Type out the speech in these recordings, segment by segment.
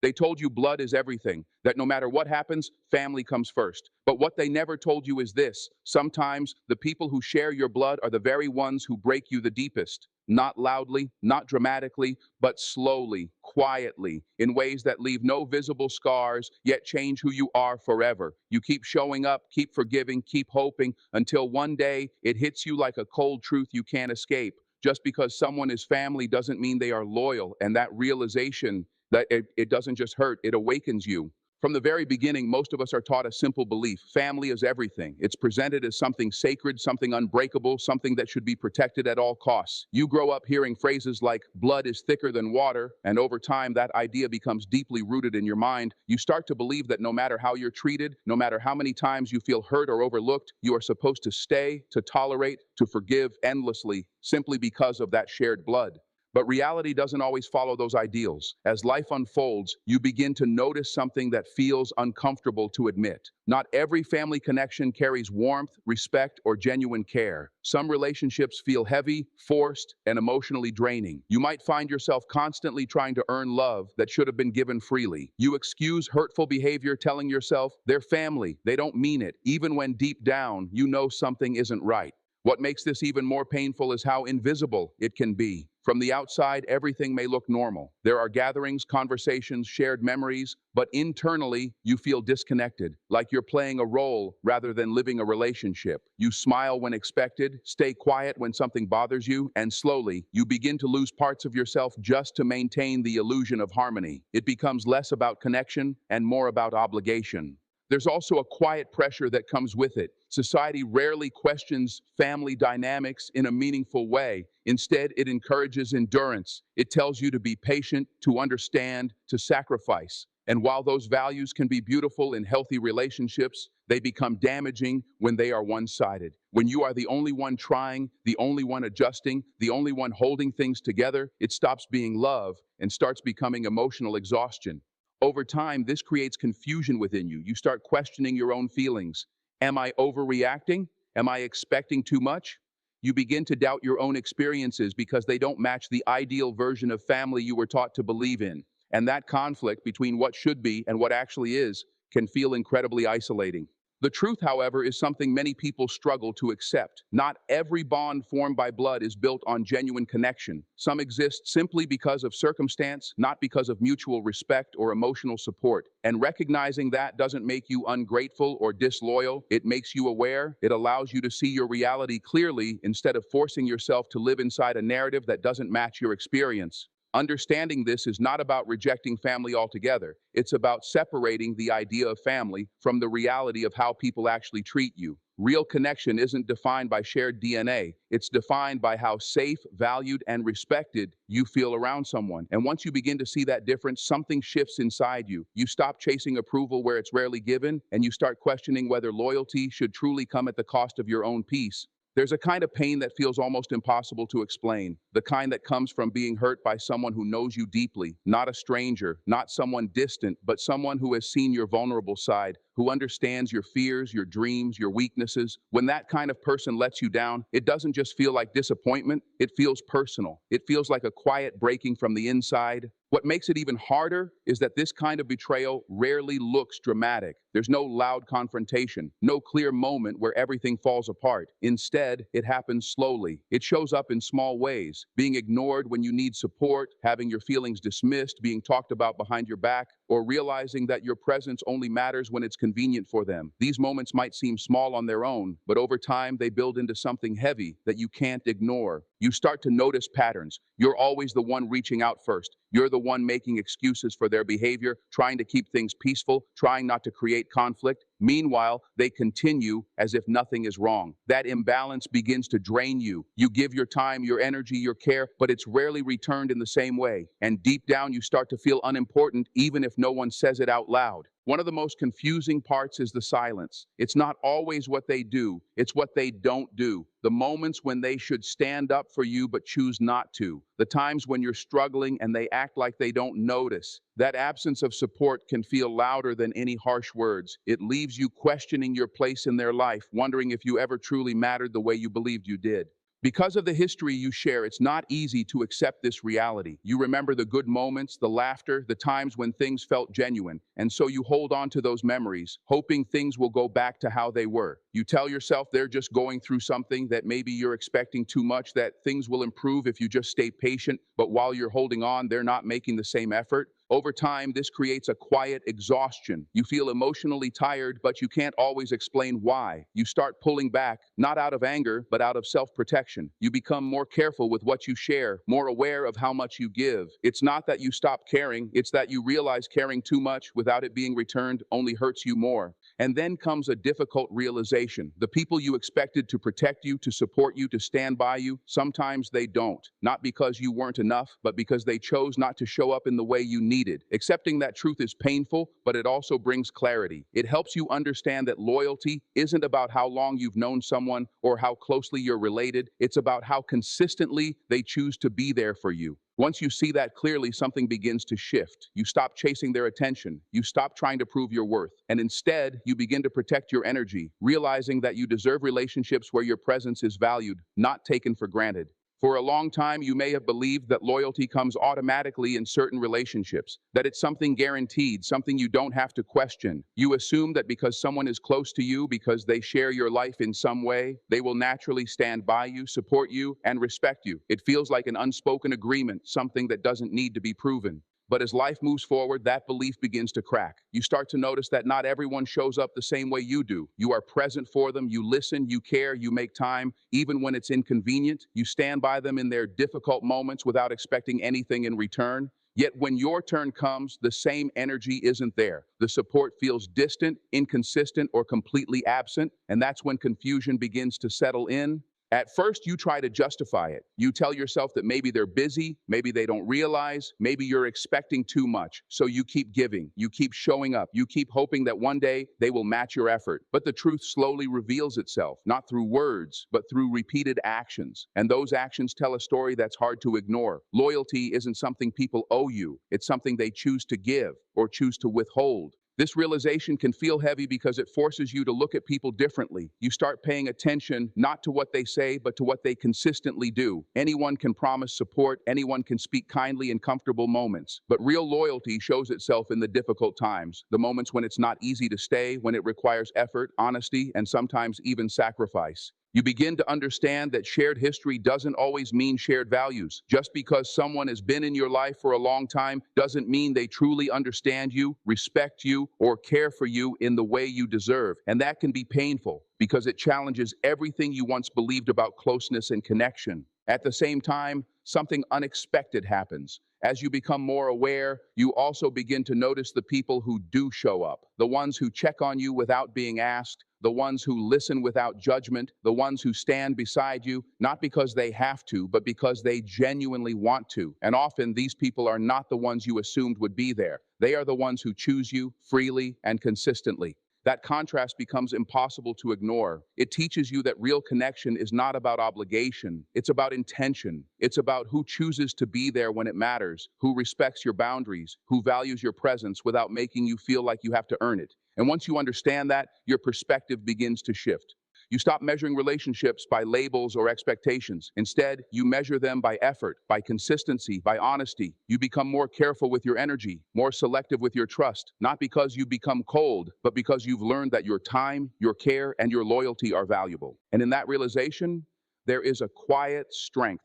They told you blood is everything, that no matter what happens, family comes first. But what they never told you is this: sometimes the people who share your blood are the very ones who break you the deepest. Not loudly, not dramatically, but slowly, quietly, in ways that leave no visible scars, yet change who you are forever. You keep showing up, keep forgiving, keep hoping, until one day it hits you like a cold truth you can't escape. Just because someone is family doesn't mean they are loyal, and that realization that it doesn't just hurt, it awakens you. From the very beginning, most of us are taught a simple belief: family is everything. It's presented as something sacred, something unbreakable, something that should be protected at all costs. You grow up hearing phrases like, blood is thicker than water, and over time, that idea becomes deeply rooted in your mind. You start to believe that no matter how you're treated, no matter how many times you feel hurt or overlooked, you are supposed to stay, to tolerate, to forgive endlessly, simply because of that shared blood. But reality doesn't always follow those ideals. As life unfolds, you begin to notice something that feels uncomfortable to admit. Not every family connection carries warmth, respect, or genuine care. Some relationships feel heavy, forced, and emotionally draining. You might find yourself constantly trying to earn love that should have been given freely. You excuse hurtful behavior, telling yourself, they're family, they don't mean it, even when deep down you know something isn't right. What makes this even more painful is how invisible it can be. From the outside, everything may look normal. There are gatherings, conversations, shared memories, but internally, you feel disconnected, like you're playing a role rather than living a relationship. You smile when expected, stay quiet when something bothers you, and slowly, you begin to lose parts of yourself just to maintain the illusion of harmony. It becomes less about connection and more about obligation. There's also a quiet pressure that comes with it. Society rarely questions family dynamics in a meaningful way. Instead, it encourages endurance. It tells you to be patient, to understand, to sacrifice. And while those values can be beautiful in healthy relationships, they become damaging when they are one-sided. When you are the only one trying, the only one adjusting, the only one holding things together, it stops being love and starts becoming emotional exhaustion. Over time, this creates confusion within you. You start questioning your own feelings. Am I overreacting? Am I expecting too much? You begin to doubt your own experiences because they don't match the ideal version of family you were taught to believe in. And that conflict between what should be and what actually is can feel incredibly isolating. The truth, however, is something many people struggle to accept. Not every bond formed by blood is built on genuine connection. Some exist simply because of circumstance, not because of mutual respect or emotional support. And recognizing that doesn't make you ungrateful or disloyal. It makes you aware. It allows you to see your reality clearly instead of forcing yourself to live inside a narrative that doesn't match your experience. Understanding this is not about rejecting family altogether. It's about separating the idea of family from the reality of how people actually treat you. Real connection isn't defined by shared DNA. It's defined by how safe, valued, and respected you feel around someone. And once you begin to see that difference, something shifts inside you. You stop chasing approval where it's rarely given, and you start questioning whether loyalty should truly come at the cost of your own peace. There's a kind of pain that feels almost impossible to explain, the kind that comes from being hurt by someone who knows you deeply, not a stranger, not someone distant, but someone who has seen your vulnerable side, who understands your fears, your dreams, your weaknesses. When that kind of person lets you down, it doesn't just feel like disappointment, it feels personal. It feels like a quiet breaking from the inside. What makes it even harder is that this kind of betrayal rarely looks dramatic. There's no loud confrontation, no clear moment where everything falls apart. Instead, it happens slowly. It shows up in small ways: being ignored when you need support, having your feelings dismissed, being talked about behind your back, or realizing that your presence only matters when it's convenient for them. These moments might seem small on their own, but over time they build into something heavy that you can't ignore. You start to notice patterns. You're always the one reaching out first. You're the one making excuses for their behavior, trying to keep things peaceful, trying not to create conflict. Meanwhile, they continue as if nothing is wrong. That imbalance begins to drain you. You give your time, your energy, your care, but it's rarely returned in the same way. And deep down, you start to feel unimportant, even if no one says it out loud. One of the most confusing parts is the silence. It's not always what they do, it's what they don't do. The moments when they should stand up for you but choose not to. The times when you're struggling and they act like they don't notice. That absence of support can feel louder than any harsh words. It leaves you questioning your place in their life, wondering if you ever truly mattered the way you believed you did. Because of the history you share, it's not easy to accept this reality. You remember the good moments, the laughter, the times when things felt genuine, and so you hold on to those memories, hoping things will go back to how they were. You tell yourself they're just going through something, that maybe you're expecting too much, that things will improve if you just stay patient, but while you're holding on, they're not making the same effort. Over time, this creates a quiet exhaustion. You feel emotionally tired, but you can't always explain why. You start pulling back, not out of anger, but out of self-protection. You become more careful with what you share, more aware of how much you give. It's not that you stop caring, it's that you realize caring too much without it being returned only hurts you more. And then comes a difficult realization. The people you expected to protect you, to support you, to stand by you, sometimes they don't. Not because you weren't enough, but because they chose not to show up in the way you needed. Accepting that truth is painful, but it also brings clarity. It helps you understand that loyalty isn't about how long you've known someone or how closely you're related. It's about how consistently they choose to be there for you. Once you see that clearly, something begins to shift. You stop chasing their attention. You stop trying to prove your worth. And instead, you begin to protect your energy, realizing that you deserve relationships where your presence is valued, not taken for granted. For a long time, you may have believed that loyalty comes automatically in certain relationships, that it's something guaranteed, something you don't have to question. You assume that because someone is close to you, because they share your life in some way, they will naturally stand by you, support you, and respect you. It feels like an unspoken agreement, something that doesn't need to be proven. But as life moves forward, that belief begins to crack. You start to notice that not everyone shows up the same way you do. You are present for them, you listen, you care, you make time, even when it's inconvenient. You stand by them in their difficult moments without expecting anything in return. Yet when your turn comes, the same energy isn't there. The support feels distant, inconsistent, or completely absent, and that's when confusion begins to settle in. At first, you try to justify it. You tell yourself that maybe they're busy, maybe they don't realize, maybe you're expecting too much. So you keep giving, you keep showing up, you keep hoping that one day they will match your effort. But the truth slowly reveals itself, not through words, but through repeated actions. And those actions tell a story that's hard to ignore. Loyalty isn't something people owe you, it's something they choose to give or choose to withhold. This realization can feel heavy because it forces you to look at people differently. You start paying attention not to what they say, but to what they consistently do. Anyone can promise support, anyone can speak kindly in comfortable moments, but real loyalty shows itself in the difficult times, the moments when it's not easy to stay, when it requires effort, honesty, and sometimes even sacrifice. You begin to understand that shared history doesn't always mean shared values. Just because someone has been in your life for a long time doesn't mean they truly understand you, respect you, or care for you in the way you deserve. And that can be painful because it challenges everything you once believed about closeness and connection. At the same time, something unexpected happens. As you become more aware, you also begin to notice the people who do show up, the ones who check on you without being asked, the ones who listen without judgment, the ones who stand beside you, not because they have to, but because they genuinely want to. And often these people are not the ones you assumed would be there. They are the ones who choose you freely and consistently. That contrast becomes impossible to ignore. It teaches you that real connection is not about obligation, it's about intention. It's about who chooses to be there when it matters, who respects your boundaries, who values your presence without making you feel like you have to earn it. And once you understand that, your perspective begins to shift. You stop measuring relationships by labels or expectations. Instead, you measure them by effort, by consistency, by honesty. You become more careful with your energy, more selective with your trust, not because you become cold, but because you've learned that your time, your care, and your loyalty are valuable. And in that realization, there is a quiet strength.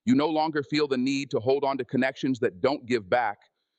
You no longer feel the need to hold on to connections that don't give back.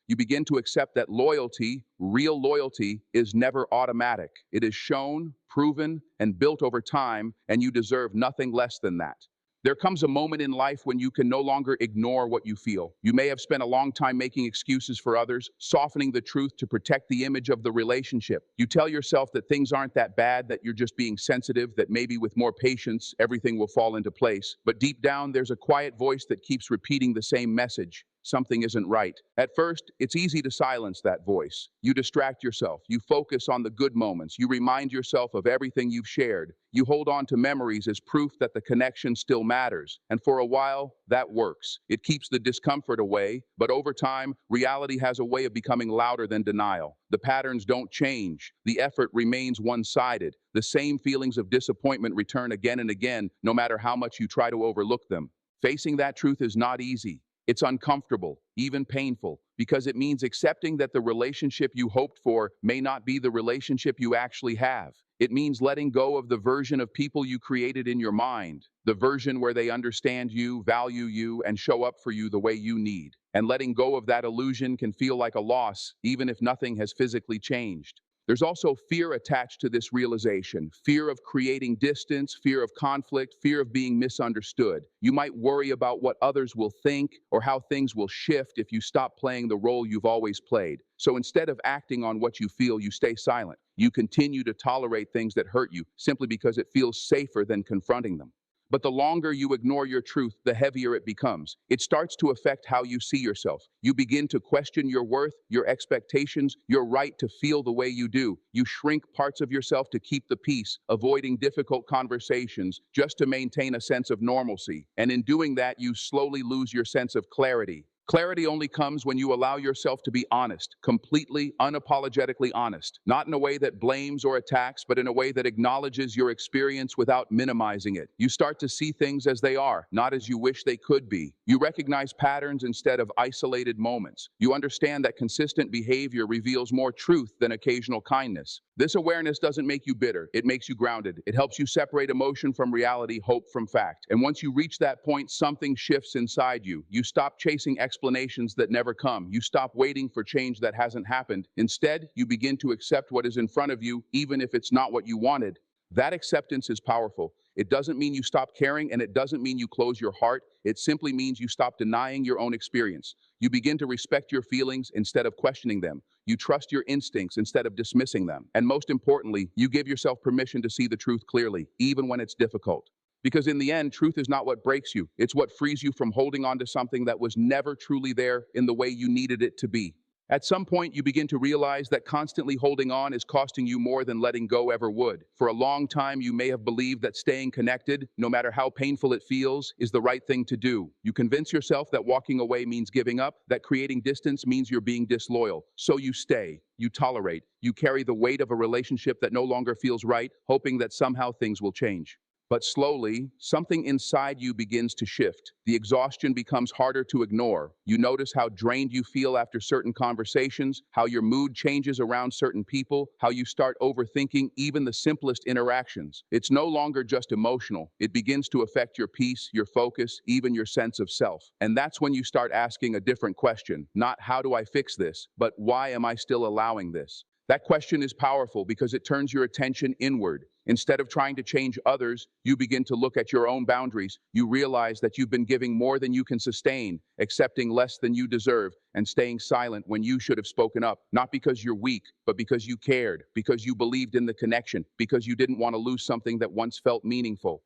You begin to accept that loyalty, real loyalty, is never automatic. It is shown, proven, and built over time, and you deserve nothing less than that. There comes a moment in life when you can no longer ignore what you feel. You may have spent a long time making excuses for others, softening the truth to protect the image of the relationship. You tell yourself that things aren't that bad, that you're just being sensitive, that maybe with more patience, everything will fall into place. But deep down, there's a quiet voice that keeps repeating the same message. something isn't right. At first, it's easy to silence that voice. You distract yourself. You focus on the good moments. You remind yourself of everything you've shared. You hold on to memories as proof that the connection still matters. And for a while, that works. It keeps the discomfort away, but over time, reality has a way of becoming louder than denial. The patterns don't change. The effort remains one-sided. The same feelings of disappointment return again and again, no matter how much you try to overlook them. Facing that truth is not easy. It's uncomfortable, even painful, because it means accepting that the relationship you hoped for may not be the relationship you actually have. It means letting go of the version of people you created in your mind, the version where they understand you, value you, and show up for you the way you need. And letting go of that illusion can feel like a loss, even if nothing has physically changed. There's also fear attached to this realization, fear of creating distance, fear of conflict, fear of being misunderstood. You might worry about what others will think or how things will shift if you stop playing the role you've always played. So instead of acting on what you feel, you stay silent. You continue to tolerate things that hurt you simply because it feels safer than confronting them. But the longer you ignore your truth, the heavier it becomes. It starts to affect how you see yourself. You begin to question your worth, your expectations, your right to feel the way you do. You shrink parts of yourself to keep the peace, avoiding difficult conversations just to maintain a sense of normalcy. And in doing that, you slowly lose your sense of clarity. Clarity only comes when you allow yourself to be honest, completely, unapologetically honest, not in a way that blames or attacks, but in a way that acknowledges your experience without minimizing it. You start to see things as they are, not as you wish they could be. You recognize patterns instead of isolated moments. You understand that consistent behavior reveals more truth than occasional kindness. This awareness doesn't make you bitter. It makes you grounded. It helps you separate emotion from reality, hope from fact. And once you reach that point, something shifts inside you. You stop chasing explanations that never come. You stop waiting for change that hasn't happened. Instead, you begin to accept what is in front of you, even if it's not what you wanted. That acceptance is powerful. It doesn't mean you stop caring, and it doesn't mean you close your heart. It simply means you stop denying your own experience. You begin to respect your feelings instead of questioning them. You trust your instincts instead of dismissing them. And most importantly, you give yourself permission to see the truth clearly, even when it's difficult. Because in the end, truth is not what breaks you. It's what frees you from holding on to something that was never truly there in the way you needed it to be. At some point, you begin to realize that constantly holding on is costing you more than letting go ever would. For a long time, you may have believed that staying connected, no matter how painful it feels, is the right thing to do. You convince yourself that walking away means giving up, that creating distance means you're being disloyal. So you stay, you tolerate, you carry the weight of a relationship that no longer feels right, hoping that somehow things will change. But slowly, something inside you begins to shift. The exhaustion becomes harder to ignore. You notice how drained you feel after certain conversations, how your mood changes around certain people, how you start overthinking even the simplest interactions. It's no longer just emotional. It begins to affect your peace, your focus, even your sense of self. And that's when you start asking a different question. Not how do I fix this, but why am I still allowing this? That question is powerful because it turns your attention inward. Instead of trying to change others, you begin to look at your own boundaries. You realize that you've been giving more than you can sustain, accepting less than you deserve, and staying silent when you should have spoken up, not because you're weak, but because you cared, because you believed in the connection, because you didn't want to lose something that once felt meaningful.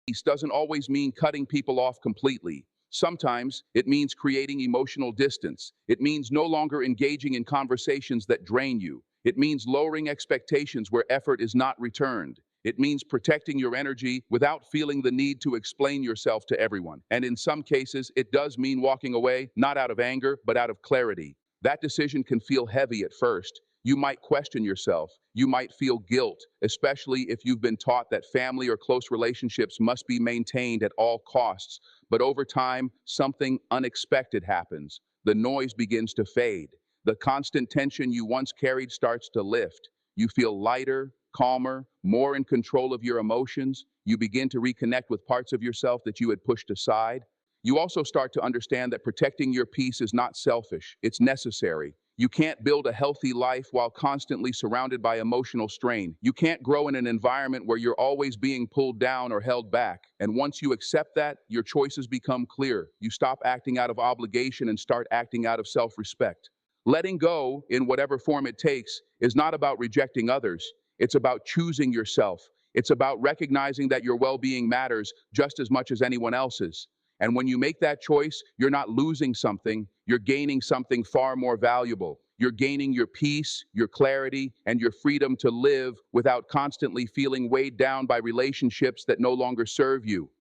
Peace doesn't always mean cutting people off completely. Sometimes it means creating emotional distance. It means no longer engaging in conversations that drain you. It means lowering expectations where effort is not returned. It means protecting your energy without feeling the need to explain yourself to everyone. And in some cases, it does mean walking away, not out of anger, but out of clarity. That decision can feel heavy at first. You might question yourself. You might feel guilt, especially if you've been taught that family or close relationships must be maintained at all costs. But over time, something unexpected happens. The noise begins to fade. The constant tension you once carried starts to lift. You feel lighter, calmer, more in control of your emotions. You begin to reconnect with parts of yourself that you had pushed aside. You also start to understand that protecting your peace is not selfish, it's necessary. You can't build a healthy life while constantly surrounded by emotional strain. You can't grow in an environment where you're always being pulled down or held back. And once you accept that, your choices become clear. You stop acting out of obligation and start acting out of self-respect. Letting go, in whatever form it takes, is not about rejecting others. It's about choosing yourself. It's about recognizing that your well-being matters just as much as anyone else's. And when you make that choice, you're not losing something, you're gaining something far more valuable. You're gaining your peace, your clarity, and your freedom to live without constantly feeling weighed down by relationships that no longer serve you.